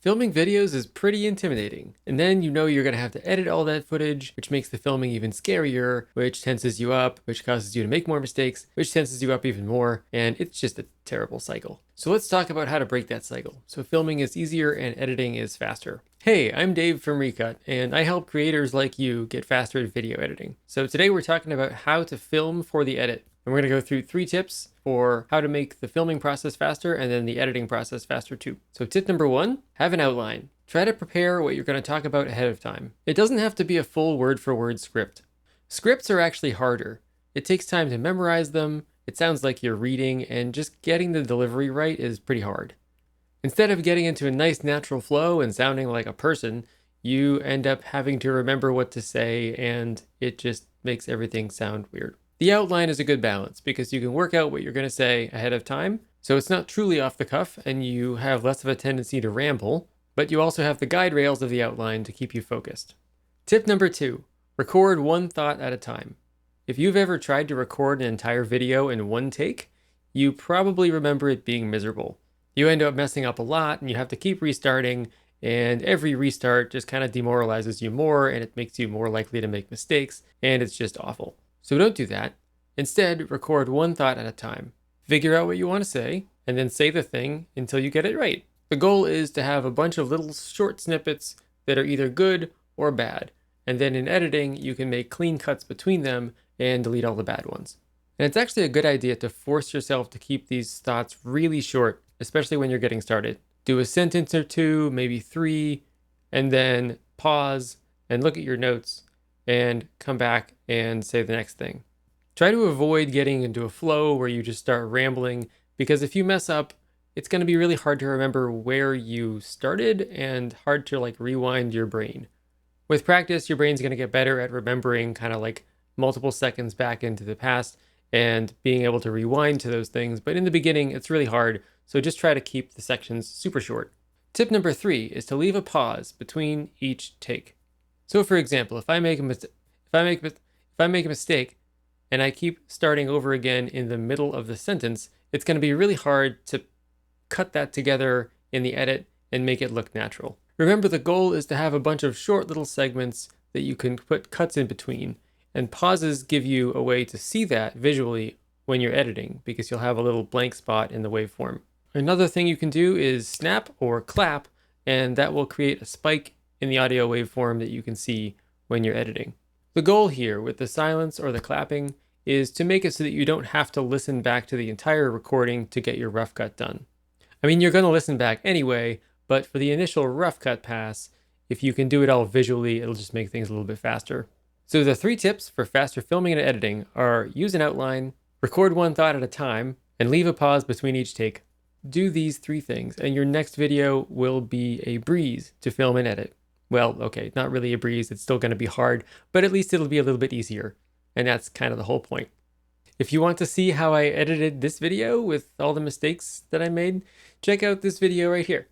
Filming videos is pretty intimidating, and then you know you're going to have to edit all that footage, which makes the filming even scarier, which tenses you up, which causes you to make more mistakes, which tenses you up even more, and it's just a terrible cycle. So let's talk about how to break that cycle, so filming is easier and editing is faster. Hey, I'm Dave from Recut, and I help creators like you get faster at video editing. So today we're talking about how to film for the edit. And we're going to go through 3 tips for how to make the filming process faster and then the editing process faster too. So tip number 1, have an outline. Try to prepare what you're going to talk about ahead of time. It doesn't have to be a full word-for-word script. Scripts are actually harder. It takes time to memorize them, it sounds like you're reading, and just getting the delivery right is pretty hard. Instead of getting into a nice natural flow and sounding like a person, you end up having to remember what to say, and it just makes everything sound weird. The outline is a good balance because you can work out what you're going to say ahead of time, so it's not truly off the cuff and you have less of a tendency to ramble, but you also have the guide rails of the outline to keep you focused. Tip number 2, record one thought at a time. If you've ever tried to record an entire video in one take, you probably remember it being miserable. You end up messing up a lot and you have to keep restarting, and every restart just kind of demoralizes you more and it makes you more likely to make mistakes, and it's just awful. So don't do that. Instead, record one thought at a time. Figure out what you want to say, and then say the thing until you get it right. The goal is to have a bunch of little short snippets that are either good or bad, and then in editing, you can make clean cuts between them and delete all the bad ones. And it's actually a good idea to force yourself to keep these thoughts really short, especially when you're getting started. Do a sentence or 2, maybe 3, and then pause and look at your notes and come back and say the next thing. Try to avoid getting into a flow where you just start rambling, because if you mess up, it's going to be really hard to remember where you started and hard to rewind your brain. With practice, your brain's going to get better at remembering kind of like multiple seconds back into the past and being able to rewind to those things. But in the beginning, it's really hard. So just try to keep the sections super short. Tip number 3 is to leave a pause between each take. So for example, if I make a mistake and I keep starting over again in the middle of the sentence, it's going to be really hard to cut that together in the edit and make it look natural. Remember, the goal is to have a bunch of short little segments that you can put cuts in between, and pauses give you a way to see that visually when you're editing, because you'll have a little blank spot in the waveform. Another thing you can do is snap or clap, and that will create a spike in the audio waveform that you can see when you're editing. The goal here with the silence or the clapping is to make it so that you don't have to listen back to the entire recording to get your rough cut done. I mean, you're going to listen back anyway, but for the initial rough cut pass, if you can do it all visually, it'll just make things a little bit faster. So the 3 tips for faster filming and editing are: use an outline, record one thought at a time, and leave a pause between each take. Do these 3 things, and your next video will be a breeze to film and edit. Well, okay, not really a breeze, it's still going to be hard, but at least it'll be a little bit easier. And that's kind of the whole point. If you want to see how I edited this video with all the mistakes that I made, check out this video right here.